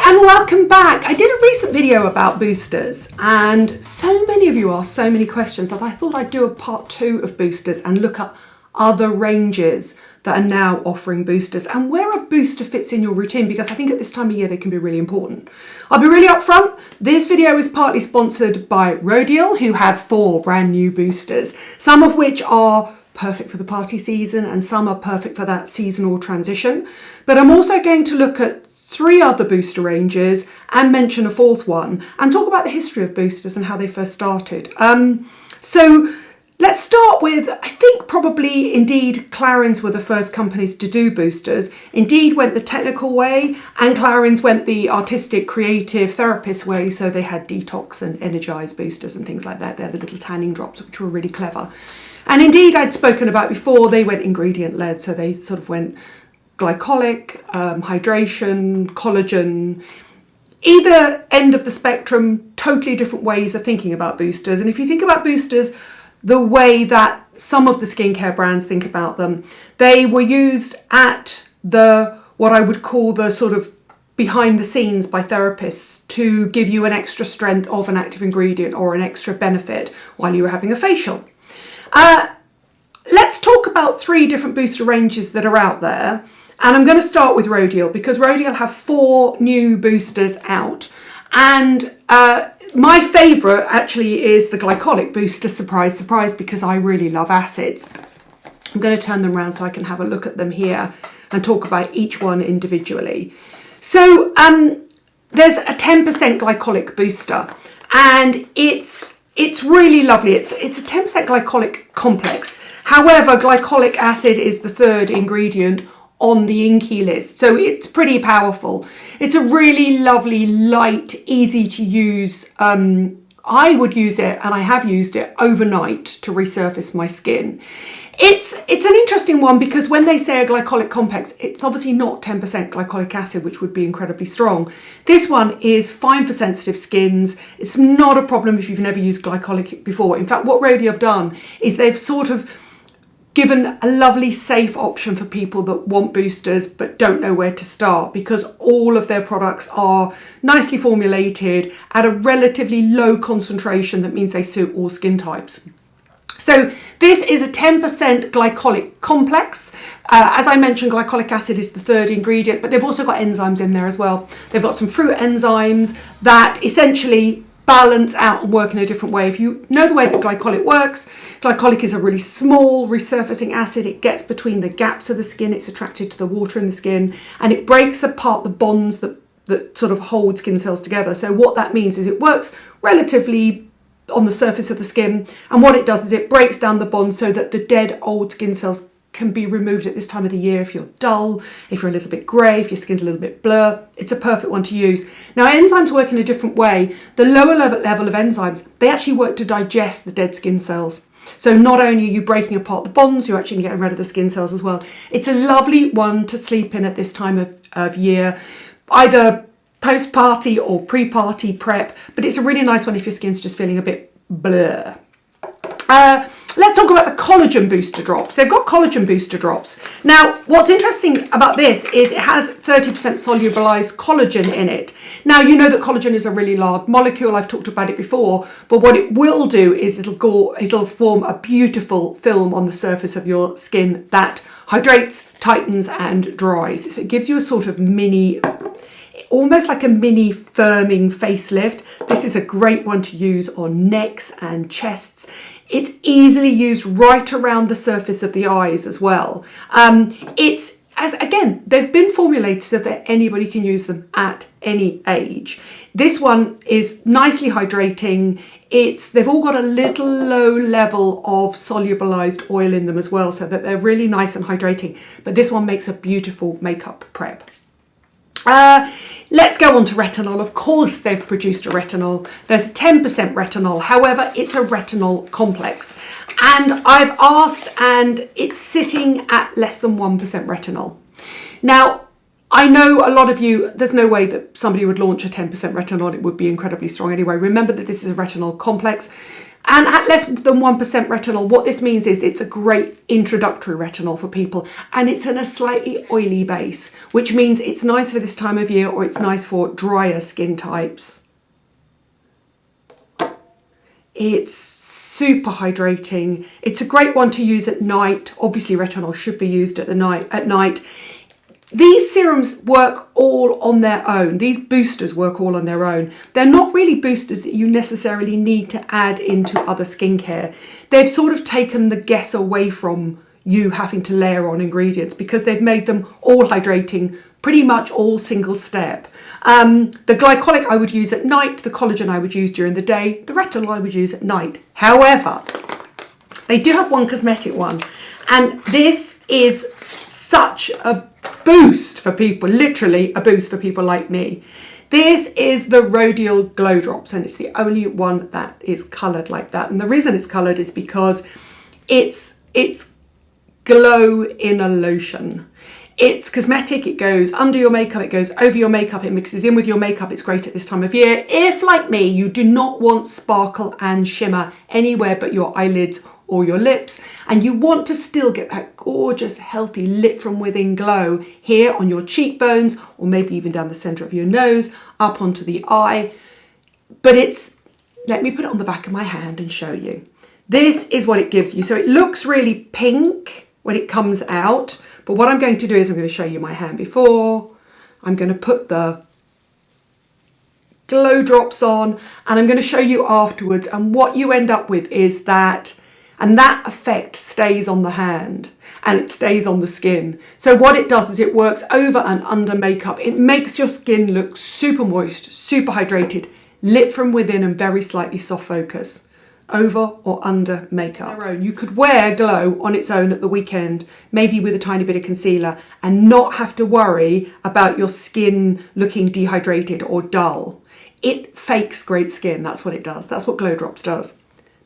and welcome back. I did a recent video about boosters and so many of you asked so many questions that I thought I'd do a part 2 of boosters and look at other ranges that are now offering boosters and where a booster fits in your routine, because I think at this time of year they can be really important. I'll be really upfront. This video is partly sponsored by Rodial, who have 4 brand new boosters, some of which are perfect for the party season and some are perfect for that seasonal transition. But I'm also going to look at 3 other booster ranges and mention a 4th one and talk about the history of boosters and how they first started. So let's start with, I think probably indeed Clarins were the first companies to do boosters. Indeed went the technical way, and Clarins went the artistic, creative, therapist way. So they had detox and energize boosters and things like that. They're the little tanning drops, which were really clever. And indeed, I'd spoken about before, they went ingredient led. So they sort of went glycolic, hydration, collagen, either end of the spectrum, totally different ways of thinking about boosters. And if you think about boosters the way that some of the skincare brands think about them, they were used at what I would call the sort of behind the scenes by therapists to give you an extra strength of an active ingredient or an extra benefit while you were having a facial. Let's talk about 3 different booster ranges that are out there. And I'm going to start with Rodial because Rodial have 4 new boosters out. And my favourite actually is the glycolic booster, surprise, surprise, because I really love acids. I'm going to turn them around so I can have a look at them here and talk about each one individually. So there's a 10% glycolic booster and it's really lovely. It's a 10% glycolic complex. However, glycolic acid is the 3rd ingredient on the INCI list, so it's pretty powerful. It's a really lovely, light, easy to use. I would use it, and I have used it overnight to resurface my skin. It's an interesting one because when they say a glycolic complex, it's obviously not 10% glycolic acid, which would be incredibly strong. This one is fine for sensitive skins. It's not a problem if you've never used glycolic before. In fact, what Rodial have done is they've sort of given a lovely safe option for people that want boosters but don't know where to start, because all of their products are nicely formulated at a relatively low concentration. That means they suit all skin types. So this is a 10% glycolic complex. As I mentioned, glycolic acid is the 3rd ingredient, but they've also got enzymes in there as well. They've got some fruit enzymes that essentially balance out and work in a different way. If you know the way that glycolic works, glycolic is a really small resurfacing acid. It gets between the gaps of the skin, it's attracted to the water in the skin, and it breaks apart the bonds that sort of hold skin cells together. So what that means is it works relatively on the surface of the skin, and what it does is it breaks down the bonds so that the dead old skin cells can be removed at this time of the year. If you're dull, if you're a little bit grey, if your skin's a little bit blur, it's a perfect one to use. Now, enzymes work in a different way. The lower level of enzymes, they actually work to digest the dead skin cells. So not only are you breaking apart the bonds, you're actually getting rid of the skin cells as well. It's a lovely one to sleep in at this time of year, either post-party or pre-party prep, but it's a really nice one if your skin's just feeling a bit blur. Let's talk about the collagen booster drops. They've got collagen booster drops. Now, what's interesting about this is it has 30% solubilized collagen in it. Now, you know that collagen is a really large molecule. I've talked about it before, but what it will do is it'll form a beautiful film on the surface of your skin that hydrates, tightens, and dries. So it gives you a sort of almost like a mini firming facelift. This is a great one to use on necks and chests. It's easily used right around the surface of the eyes as well. Again, they've been formulated so that anybody can use them at any age. This one is nicely hydrating. They've all got a little low level of solubilized oil in them as well, so that they're really nice and hydrating. But this one makes a beautiful makeup prep. Let's go on to retinol. Of course, they've produced a retinol. There's 10% retinol. However, it's a retinol complex. And I've asked, and it's sitting at less than 1% retinol. Now, I know a lot of you, there's no way that somebody would launch a 10% retinol. It would be incredibly strong anyway. Remember that this is a retinol complex. And at less than 1% retinol, what this means is it's a great introductory retinol for people, and it's in a slightly oily base, which means it's nice for this time of year, or it's nice for drier skin types. It's super hydrating. It's a great one to use at night. Obviously retinol should be used at night. These serums work all on their own. These boosters work all on their own. They're not really boosters that you necessarily need to add into other skincare. They've sort of taken the guess away from you having to layer on ingredients, because they've made them all hydrating, pretty much all single step. The glycolic I would use at night, the collagen I would use during the day, the retinol I would use at night. However, they do have one cosmetic one, and this is such a boost for people, literally a boost for people like me. This is the Rodial Glow Drops, and it's the only one that is coloured like that. And the reason it's coloured is because it's glow in a lotion. It's cosmetic, it goes under your makeup, it goes over your makeup, it mixes in with your makeup. It's great at this time of year. If, like me, you do not want sparkle and shimmer anywhere but your eyelids or your lips, and you want to still get that gorgeous, healthy, lit from within glow here on your cheekbones, or maybe even down the centre of your nose, up onto the eye. But let me put it on the back of my hand and show you. This is what it gives you. So it looks really pink when it comes out, but what I'm going to do is I'm going to show you my hand before. I'm going to put the glow drops on, and I'm going to show you afterwards, and what you end up with is that, and that effect stays on the hand and it stays on the skin. So what it does is it works over and under makeup. It makes your skin look super moist, super hydrated, lit from within, and very slightly soft focus, over or under makeup. You could wear glow on its own at the weekend, maybe with a tiny bit of concealer, and not have to worry about your skin looking dehydrated or dull. It fakes great skin. That's what it does. That's what Glow Drops does.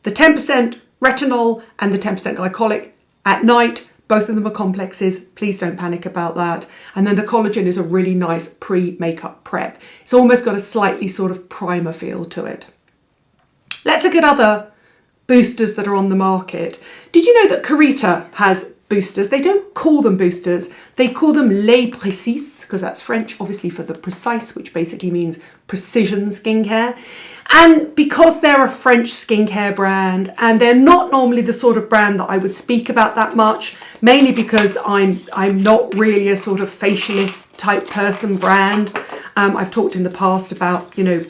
The 10% retinol and the 10% glycolic at night, both of them are complexes. Please don't panic about that. And then the collagen is a really nice pre-makeup prep. It's almost got a slightly sort of primer feel to it. Let's look at other boosters that are on the market. Did you know that Carita has boosters? They don't call them boosters. They call them les PRECIS, because that's French, obviously, for the precise, which basically means precision skincare. And because they're a French skincare brand, and they're not normally the sort of brand that I would speak about that much, mainly because I'm not really a sort of facialist type person brand. I've talked in the past about, you know,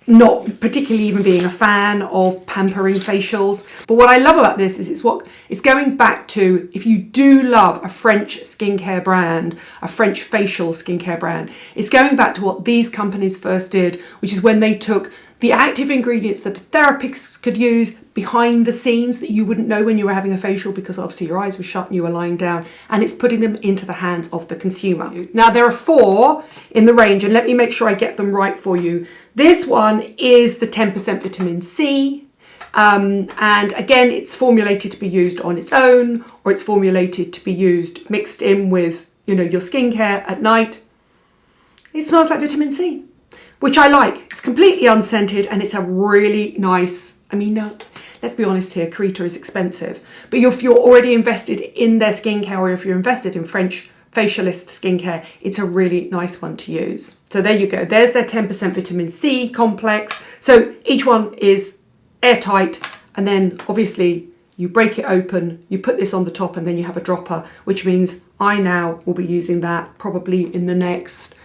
not particularly even being a fan of pampering facials. But what I love about this is it's going back to, if you do love a French skincare brand, a French facial skincare brand, it's going back to what these companies first did, which is when they took the active ingredients that the therapists could use behind the scenes that you wouldn't know when you were having a facial, because obviously your eyes were shut and you were lying down, and it's putting them into the hands of the consumer. Now there are 4 in the range, and let me make sure I get them right for you. This one is the 10% vitamin C, and again, it's formulated to be used on its own, or it's formulated to be used mixed in with, you know, your skincare at night. It smells like vitamin C, which I like. It's completely unscented, and it's a really nice, I mean, no, let's be honest here, Carita is expensive, but if you're already invested in their skincare, or if you're invested in French facialist skincare, it's a really nice one to use. So there you go. There's their 10% vitamin C complex. So each one is airtight, and then obviously you break it open, you put this on the top, and then you have a dropper, which means I now will be using that probably in the next,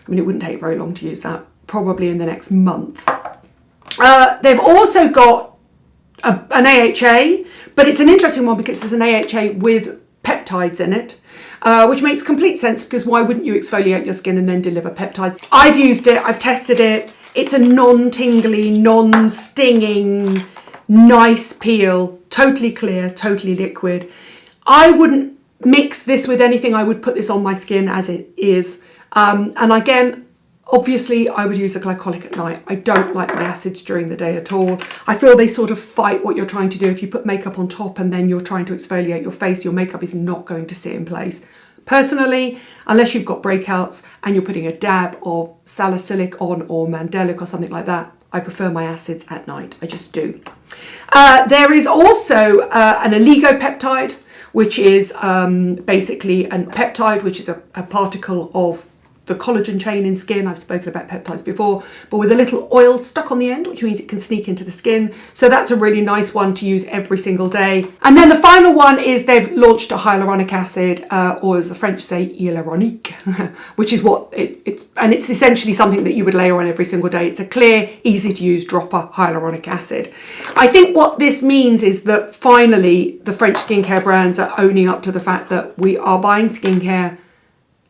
I mean, it wouldn't take very long to use that, probably in the next month. They've also got an AHA, but it's an interesting one because it's an AHA with peptides in it, which makes complete sense, because why wouldn't you exfoliate your skin and then deliver peptides? I've used it, I've tested it. It's a non-tingly, non-stinging, nice peel, totally clear, totally liquid. I wouldn't mix this with anything. I would put this on my skin as it is. And again, obviously I would use a glycolic at night. I don't like my acids during the day at all. I feel they sort of fight what you're trying to do. If you put makeup on top and then you're trying to exfoliate your face, your makeup is not going to sit in place. Personally, unless you've got breakouts and you're putting a dab of salicylic on, or mandelic or something like that, I prefer my acids at night. I just do. There is also an oligopeptide, which is basically a peptide, which is a particle of the collagen chain in skin. I've spoken about peptides before, but with a little oil stuck on the end, which means it can sneak into the skin. So that's a really nice one to use every single day. And then the final one is they've launched a hyaluronic acid, or as the French say, hyaluronique, which is what it's essentially something that you would layer on every single day. It's a clear, easy to use dropper hyaluronic acid. I think what this means is that finally the French skincare brands are owning up to the fact that we are buying skincare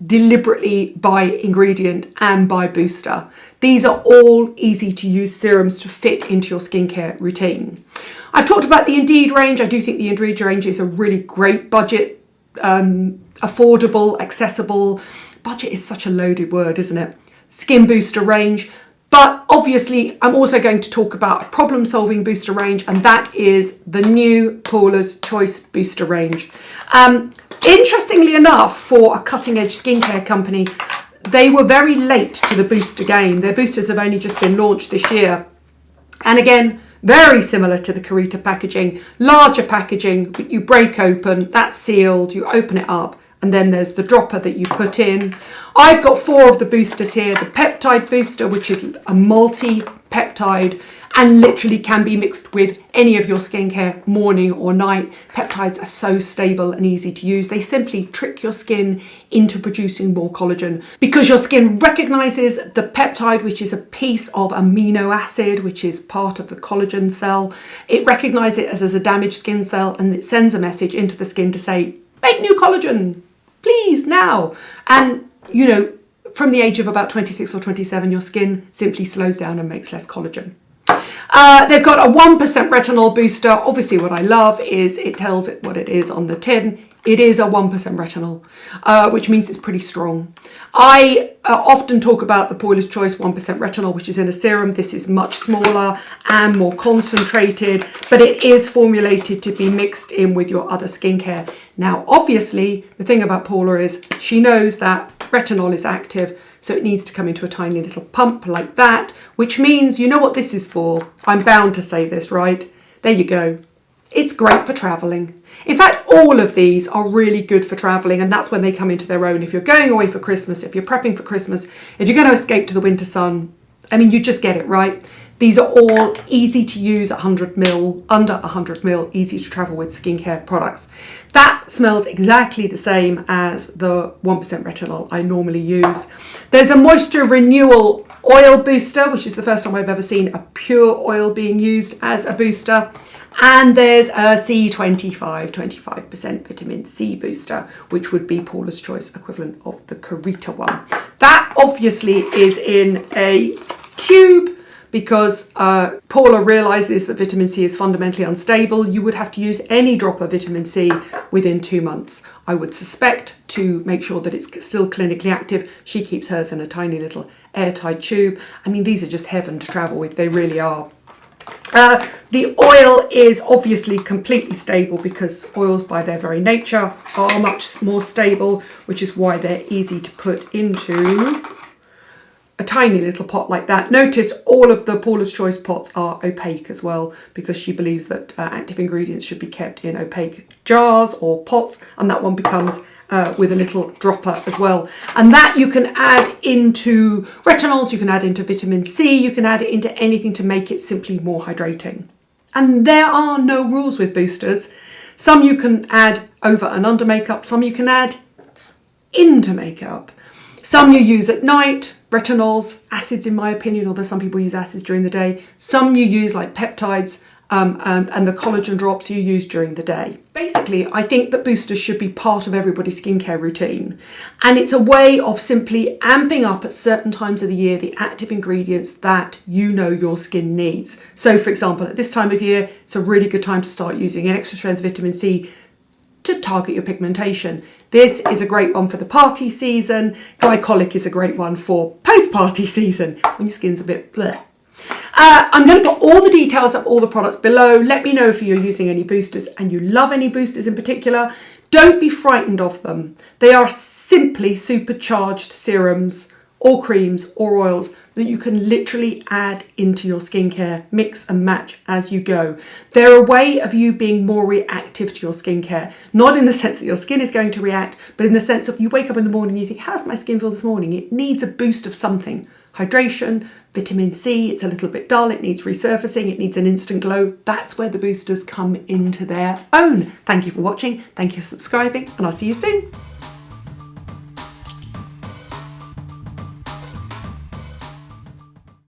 deliberately by ingredient and by booster. These are all easy to use serums to fit into your skincare routine. I've talked about the Indeed range. I do think the Indeed range is a really great budget, affordable, accessible. Budget is such a loaded word, isn't it? Skin booster range. But obviously, I'm also going to talk about a problem-solving booster range, and that is the new Paula's Choice booster range. Interestingly enough, for a cutting-edge skincare company, they were very late to the booster game. Their boosters have only just been launched this year. And again, very similar to the Carita packaging, larger packaging, you break open, that's sealed, you open it up, and then there's the dropper that you put in. I've got 4 of the boosters here. The peptide booster, which is a multi-peptide and literally can be mixed with any of your skincare morning or night. Peptides are so stable and easy to use. They simply trick your skin into producing more collagen because your skin recognizes the peptide, which is a piece of amino acid, which is part of the collagen cell. It recognizes it as a damaged skin cell, and it sends a message into the skin to say, make new collagen, please, now. And, you know, from the age of about 26 or 27, your skin simply slows down and makes less collagen. They've got a 1% retinol booster. Obviously, what I love is it tells it what it is on the tin. It is a 1% retinol, which means it's pretty strong. I often talk about the Paula's Choice 1% retinol, which is in a serum. This is much smaller and more concentrated, but it is formulated to be mixed in with your other skincare. Now, obviously, the thing about Paula is she knows that retinol is active, so it needs to come into a tiny little pump like that, which means, you know what this is for? I'm bound to say this, right? There you go. It's great for traveling. In fact, all of these are really good for traveling, and that's when they come into their own. If you're going away for Christmas, if you're prepping for Christmas, if you're going to escape to the winter sun, I mean, you just get it, right? These are all easy to use, 100ml, under 100ml, easy to travel with skincare products. That smells exactly the same as the 1% retinol I normally use. There's a moisture renewal oil booster, which is the first time I've ever seen a pure oil being used as a booster. And there's a C25, 25% vitamin C booster, which would be Paula's Choice equivalent of the Carita one. That obviously is in a tube because Paula realizes that vitamin C is fundamentally unstable. You would have to use any drop of vitamin C within 2 months, I would suspect, to make sure that it's still clinically active. She keeps hers in a tiny little airtight tube. I mean, these are just heaven to travel with. They really are. The oil is obviously completely stable because oils by their very nature are much more stable, which is why they're easy to put into a tiny little pot like that. Notice all of the Paula's Choice pots are opaque as well, because she believes that active ingredients should be kept in opaque jars or pots, and that one becomes with a little dropper as well. And that you can add into retinols, you can add into vitamin C, you can add it into anything to make it simply more hydrating. And there are no rules with boosters. Some you can add over and under makeup, some you can add into makeup. Some you use at night, retinols, acids in my opinion, although some people use acids during the day. Some you use like peptides, and the collagen drops you use during the day. Basically, I think that boosters should be part of everybody's skincare routine. And it's a way of simply amping up at certain times of the year the active ingredients that you know your skin needs. So for example, at this time of year, it's a really good time to start using an extra strength vitamin C to target your pigmentation. This is a great one for the party season. Glycolic is a great one for post-party season, when your skin's a bit bleh. I'm going to put all the details of all the products below. Let me know if you're using any boosters and you love any boosters in particular. Don't be frightened of them. They are simply supercharged serums or creams or oils that you can literally add into your skincare, mix and match as you go. They're a way of you being more reactive to your skincare, not in the sense that your skin is going to react, but in the sense of you wake up in the morning and you think, how's my skin feel this morning? It needs a boost of something. Hydration, vitamin C, it's a little bit dull, it needs resurfacing, it needs an instant glow. That's where the boosters come into their own. Thank you for watching, thank you for subscribing, and I'll see you soon.